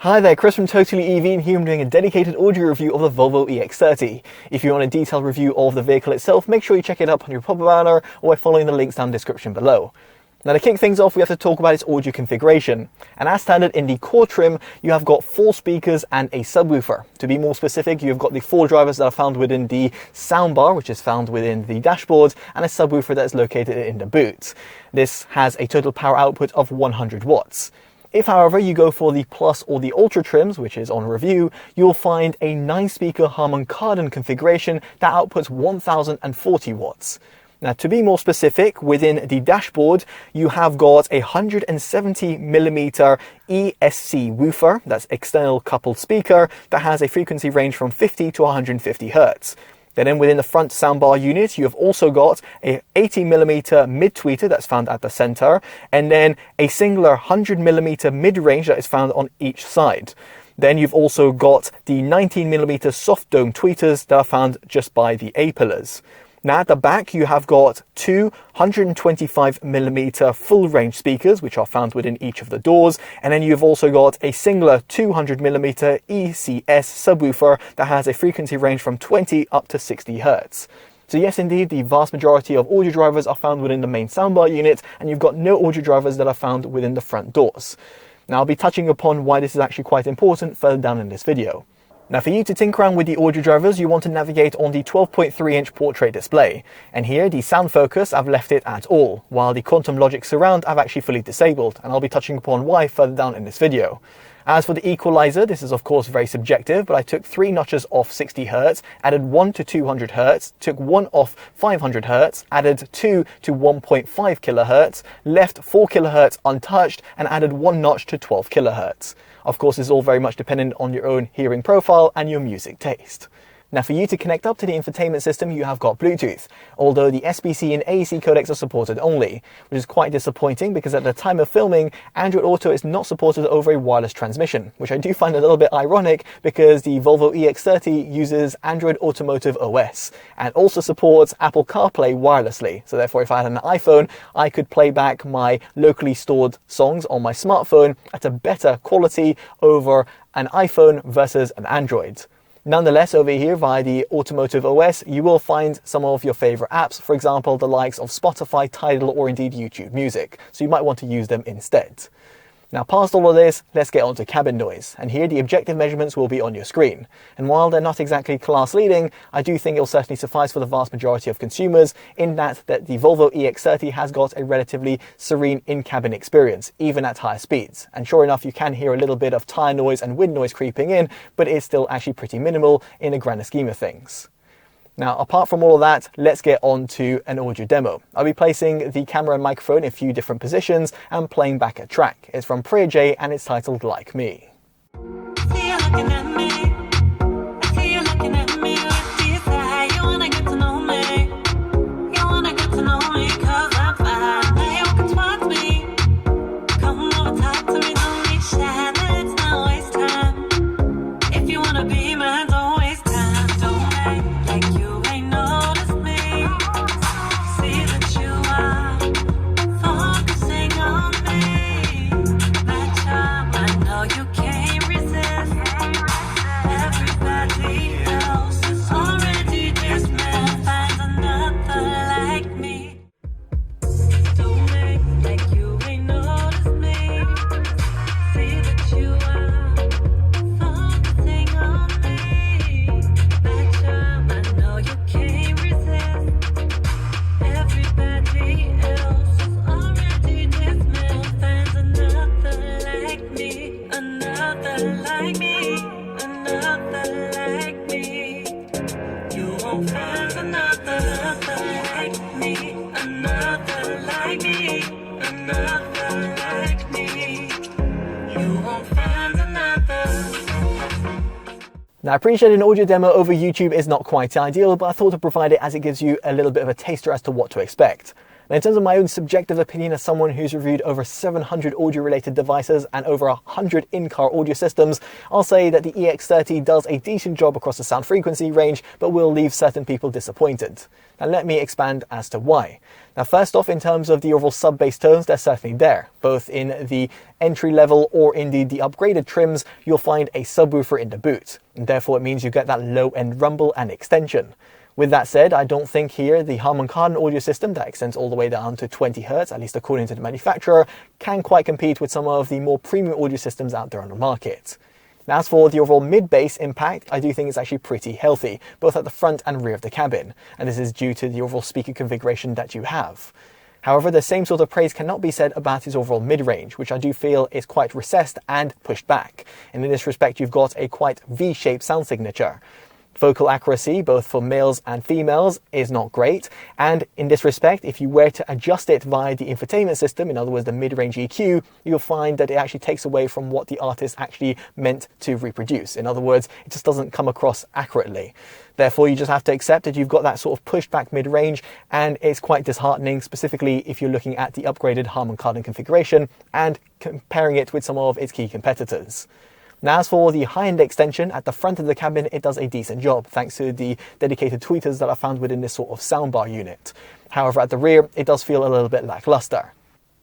Hi there, Chris from TotallyEV, and here I'm doing a dedicated audio review of the Volvo EX30. If you want a detailed review of the vehicle itself, make sure you check it up on your pop banner or by following the links down the description below. Now to kick things off, we have to talk about its audio configuration. And as standard in the core trim, you have got 4 speakers and a subwoofer. To be more specific, you've got the 4 drivers that are found within the soundbar, which is found within the dashboard, and a subwoofer that is located in the boot. This has a total power output of 100 watts. If, however, you go for the Plus or the Ultra trims, which is on review, you'll find a 9-speaker Harman Kardon configuration that outputs 1040 watts. Now, to be more specific, within the dashboard, you have got a 170mm ESC woofer, that's external coupled speaker, that has a frequency range from 50 to 150 Hz. Then within the front soundbar unit, you have also got a 80mm mid-tweeter that's found at the center, and then a singular 100mm mid-range that is found on each side. Then you've also got the 19mm soft dome tweeters that are found just by the A-pillars. Now at the back, you have got 2 125mm full range speakers, which are found within each of the doors. And then you've also got a singular 200mm ECS subwoofer that has a frequency range from 20 up to 60 Hz. So yes, indeed, the vast majority of audio drivers are found within the main soundbar unit, and you've got no audio drivers that are found within the front doors. Now I'll be touching upon why this is actually quite important further down in this video. Now for you to tinker around with the audio drivers, you want to navigate on the 12.3-inch portrait display. And here, the sound focus, I've left it at all, while the quantum logic surround I've actually fully disabled, and I'll be touching upon why further down in this video. As for the equalizer, this is of course very subjective, but I took 3 notches off 60 Hz, added 1 to 200 Hz, took 1 off 500 Hz, added 2 to 1.5 kHz, left 4 kHz untouched, and added 1 notch to 12 kHz. Of course, this is all very much dependent on your own hearing profile and your music taste. Now for you to connect up to the infotainment system, you have got Bluetooth, although the SBC and AAC codecs are supported only, which is quite disappointing because at the time of filming, Android Auto is not supported over a wireless transmission, which I do find a little bit ironic because the Volvo EX30 uses Android Automotive OS and also supports Apple CarPlay wirelessly. So therefore, if I had an iPhone, I could play back my locally stored songs on my smartphone at a better quality over an iPhone versus an Android. Nonetheless, over here via the Automotive OS, you will find some of your favorite apps, for example, the likes of Spotify, Tidal, or indeed YouTube Music. So you might want to use them instead. Now, past all of this, let's get on to cabin noise. And here the objective measurements will be on your screen. And while they're not exactly class leading, I do think it'll certainly suffice for the vast majority of consumers in that the Volvo EX30 has got a relatively serene in-cabin experience, even at higher speeds. And sure enough, you can hear a little bit of tire noise and wind noise creeping in, but it's still actually pretty minimal in the grander scheme of things. Now, apart from all of that, let's get on to an audio demo. I'll be placing the camera and microphone in a few different positions and playing back a track. It's from Priya J and it's titled Like Me. Now, I appreciate an audio demo over YouTube is not quite ideal, but I thought to provide it as it gives you a little bit of a taster as to what to expect. Now, in terms of my own subjective opinion as someone who's reviewed over 700 audio-related devices and over 100 in-car audio systems, I'll say that the EX30 does a decent job across the sound frequency range, but will leave certain people disappointed. Now, let me expand as to why. Now, first off, in terms of the overall sub-bass tones, they're certainly there. Both in the entry level or indeed the upgraded trims, you'll find a subwoofer in the boot, and therefore it means you get that low-end rumble and extension. With that said, I don't think here the Harman Kardon audio system that extends all the way down to 20 Hz, at least according to the manufacturer, can quite compete with some of the more premium audio systems out there on the market. Now, as for the overall mid-bass impact, I do think it's actually pretty healthy, both at the front and rear of the cabin, and this is due to the overall speaker configuration that you have. However, the same sort of praise cannot be said about its overall mid-range, which I do feel is quite recessed and pushed back, and in this respect you've got a quite V-shaped sound signature. Vocal accuracy, both for males and females, is not great, and in this respect, if you were to adjust it via the infotainment system, in other words the mid-range EQ, you'll find that it actually takes away from what the artist actually meant to reproduce. In other words, it just doesn't come across accurately. Therefore, you just have to accept that you've got that sort of pushed back mid-range, and it's quite disheartening, specifically if you're looking at the upgraded Harman Kardon configuration and comparing it with some of its key competitors. Now, as for the high-end extension, at the front of the cabin, it does a decent job, thanks to the dedicated tweeters that are found within this sort of soundbar unit. However, at the rear, it does feel a little bit lackluster.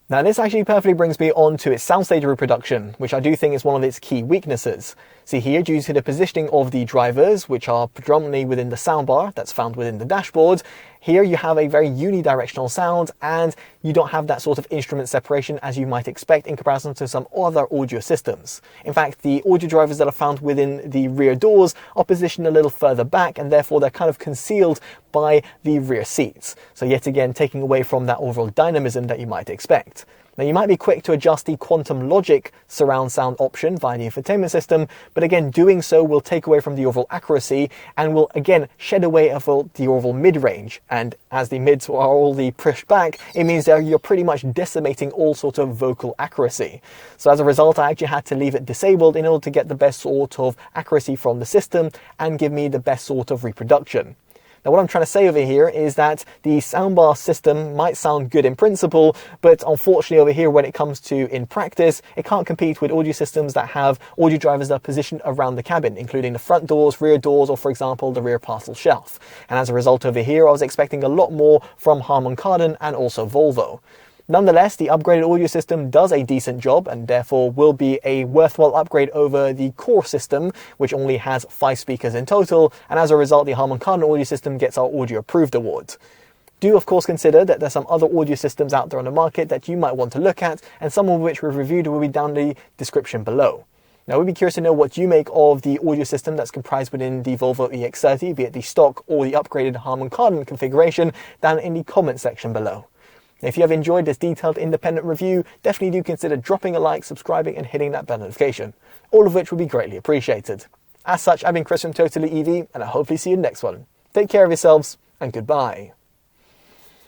Now, this actually perfectly brings me on to its Soundstage reproduction, which I do think is one of its key weaknesses. See here, due to the positioning of the drivers, which are predominantly within the soundbar that's found within the dashboard, here you have a very unidirectional sound, and you don't have that sort of instrument separation as you might expect in comparison to some other audio systems. In fact, the audio drivers that are found within the rear doors are positioned a little further back, and therefore they're kind of concealed by the rear seats. So yet again, taking away from that overall dynamism that you might expect. Now, you might be quick to adjust the Quantum Logic surround sound option via the infotainment system, but again, doing so will take away from the overall accuracy and will again shed away the overall mid-range. And as the mids are all the pushed back, it means that you're pretty much decimating all sort of vocal accuracy. So as a result, I actually had to leave it disabled in order to get the best sort of accuracy from the system and give me the best sort of reproduction. Now, what I'm trying to say over here is that the soundbar system might sound good in principle, but unfortunately over here when it comes to in practice, it can't compete with audio systems that have audio drivers that are positioned around the cabin, including the front doors, rear doors, or for example, the rear parcel shelf. And as a result over here, I was expecting a lot more from Harman Kardon and also Volvo. Nonetheless, the upgraded audio system does a decent job and therefore will be a worthwhile upgrade over the core system, which only has 5 speakers in total, and as a result the Harman Kardon audio system gets our Audio Approved award. Do of course consider that there's some other audio systems out there on the market that you might want to look at, and some of which we've reviewed will be down in the description below. Now, we'd be curious to know what you make of the audio system that's comprised within the Volvo EX30, be it the stock or the upgraded Harman Kardon configuration, down in the comment section below. If you have enjoyed this detailed independent review, definitely do consider dropping a like, subscribing and hitting that bell notification, all of which would be greatly appreciated. As such, I've been Chris from TotallyEV, and I'll hopefully see you in the next one. Take care of yourselves, and goodbye.